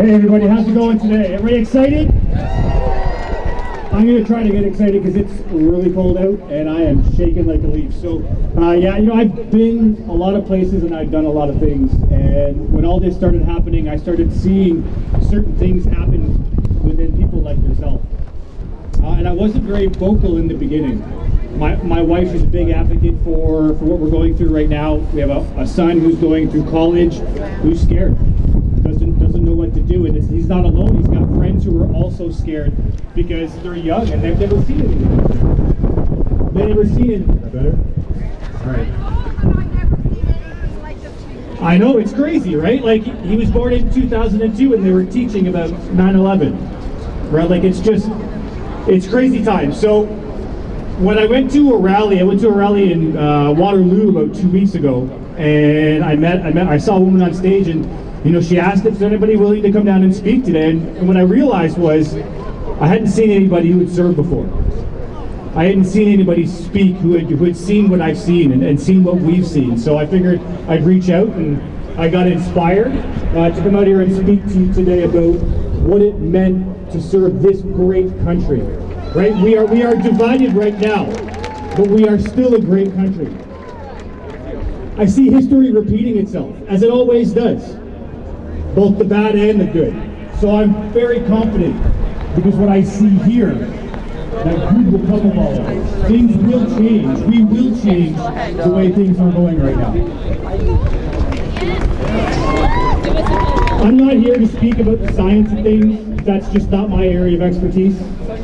Hey everybody, how's it going today? Everybody excited? I'm going to try to get excited because it's really cold out and I am shaking like a leaf. So yeah, you know, I've been a lot of places and I've done a lot of things, and when all this started happening, I started seeing certain things happen within people like yourself. And I wasn't very vocal in the beginning. My wife is a big advocate for what we're going through right now. We have a son who's going through college who's scared. Doesn't know what to do, and he's not alone. He's got friends who are also scared because they're young and they've never seen anything. They've never seen anything. Better? All right. I know, it's crazy, right? Like, he was born in 2002 and they were teaching about 9/11. Right? Like, it's crazy times. So when I went to a rally in Waterloo about 2 weeks ago, and I saw a woman on stage, and you know, she asked if there's anybody willing to come down and speak today, and what I realized was I hadn't seen anybody who had served before. I hadn't seen anybody speak who had seen what I've seen and seen what we've seen. So I figured I'd reach out, and I got inspired to come out here and speak to you today about what it meant to serve this great country. Right? We are divided right now, but we are still a great country. I see history repeating itself, as it always does, both the bad and the good. So I'm very confident, because what I see here, that good will come of all of this. Things will change. We will change the way things are going right now. I'm not here to speak about the science of things. That's just not my area of expertise.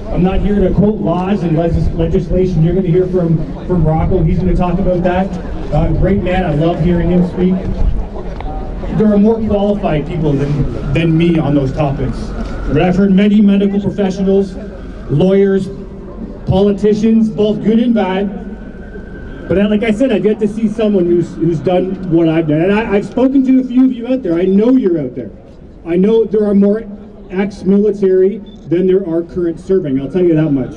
I'm not here to quote laws and legislation. You're going to hear from Rocco. He's going to talk about that. Great man. I love hearing him speak. There are more qualified people than me on those topics. But I've heard many medical professionals, lawyers, politicians, both good and bad. But like I said, I get to see someone who's done what I've done. And I've spoken to a few of you out there. I know you're out there. I know there are more ex-military than there are current serving. I'll tell you that much.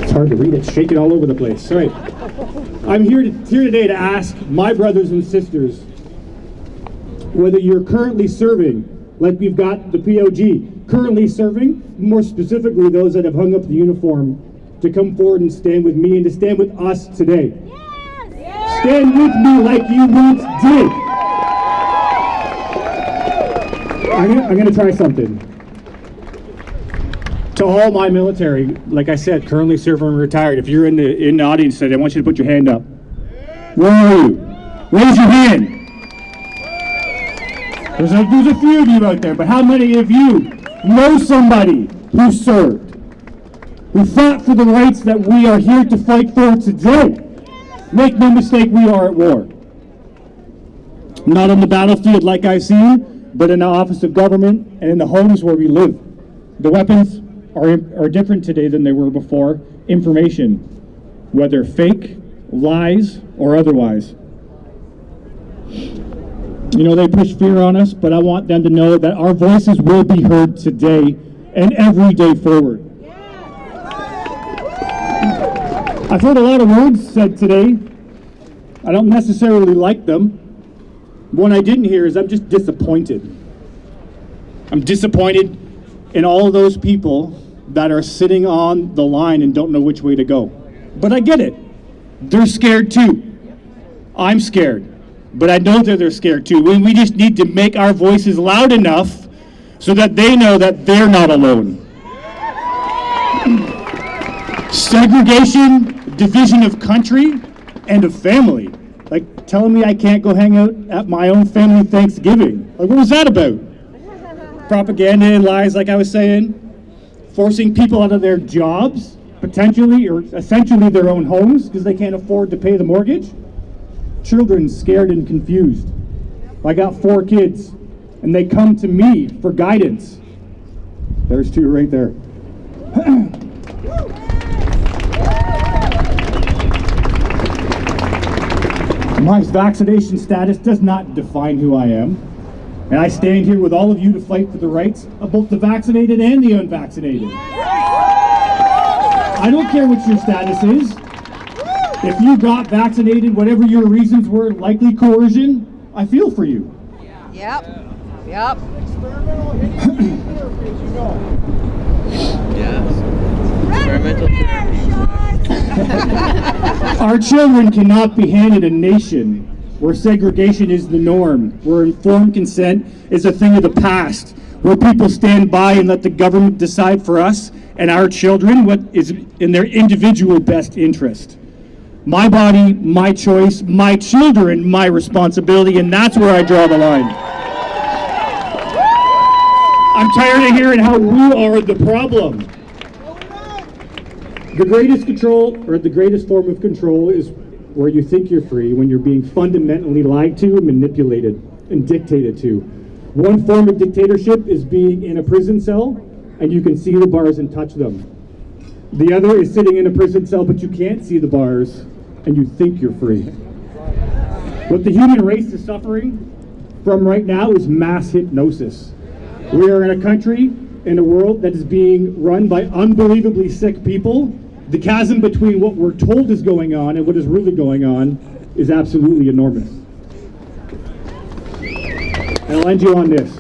It's hard to read. It's shaking all over the place. All right. I'm here today to ask my brothers and sisters whether you're currently serving, like we've got the POG, currently serving, more specifically those that have hung up the uniform, to come forward and stand with me and to stand with us today. Yes! Stand with me like you once did. I'm going to try something. To all my military, like I said, currently serving and retired, if you're in the audience today, I want you to put your hand up. Where are you? Raise your hand. There's a few of you out there, but how many of you know somebody who served, who fought for the rights that we are here to fight for today? Make no mistake, we are at war. Not on the battlefield like I've seen, but in the office of government and in the homes where we live. The weapons are different today than they were before. Information, whether fake, lies, or otherwise. You know, they push fear on us, but I want them to know that our voices will be heard today and every day forward. I've heard a lot of words said today. I don't necessarily like them. One I didn't hear is I'm just disappointed. I'm disappointed in all of those people that are sitting on the line and don't know which way to go. But I get it. They're scared too. I'm scared. But I know that they're scared too. We just need to make our voices loud enough so that they know that they're not alone. Segregation, division of country, and of family. Like telling me I can't go hang out at my own family Thanksgiving. Like, what was that about? Propaganda and lies, like I was saying. Forcing people out of their jobs, potentially or essentially their own homes because they can't afford to pay the mortgage. Children scared and confused. I got 4 kids, and they come to me for guidance. There's 2 right there. My vaccination status does not define who I am, and I stand here with all of you to fight for the rights of both the vaccinated and the unvaccinated. I don't care what your status is. If you got vaccinated, whatever your reasons were, likely coercion, I feel for you. Yep. Yep. Experimental therapy. Our children cannot be handed a nation where segregation is the norm, where informed consent is a thing of the past, where people stand by and let the government decide for us and our children what is in their individual best interest. My body, my choice, my children, my responsibility, and that's where I draw the line. I'm tired of hearing how we are the problem. The greatest control, or the greatest form of control, is where you think you're free when you're being fundamentally lied to, manipulated, and dictated to. One form of dictatorship is being in a prison cell and you can see the bars and touch them. The other is sitting in a prison cell but you can't see the bars and you think you're free. What the human race is suffering from right now is mass hypnosis. We are in a country, in a world that is being run by unbelievably sick people. The chasm between what we're told is going on and what is really going on is absolutely enormous. And I'll end you on this.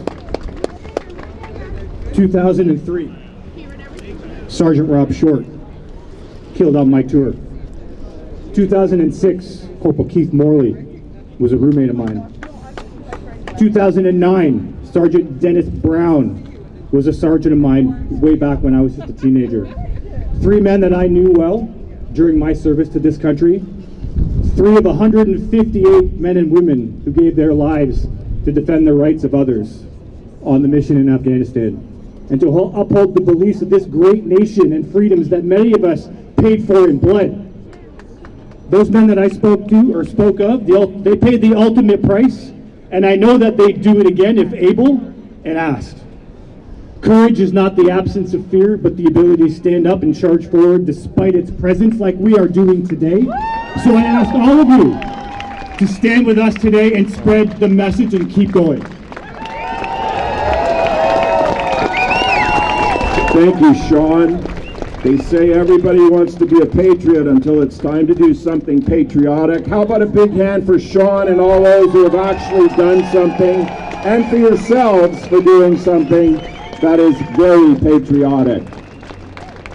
2003, Sergeant Rob Short, killed on my tour. 2006, Corporal Keith Morley was a roommate of mine. 2009, Sergeant Dennis Brown was a sergeant of mine way back when I was just a teenager. 3 men that I knew well during my service to this country. 3 of 158 men and women who gave their lives to defend the rights of others on the mission in Afghanistan and to uphold the beliefs of this great nation and freedoms that many of us paid for in blood. Those men that I spoke to or spoke of, they paid the ultimate price, and I know that they'd do it again if able and asked. Courage is not the absence of fear, but the ability to stand up and charge forward despite its presence like we are doing today. So I ask all of you to stand with us today and spread the message and keep going. Thank you, Shawn. They say everybody wants to be a patriot until it's time to do something patriotic. How about a big hand for Shawn and all those who have actually done something, and for yourselves for doing something that is very patriotic.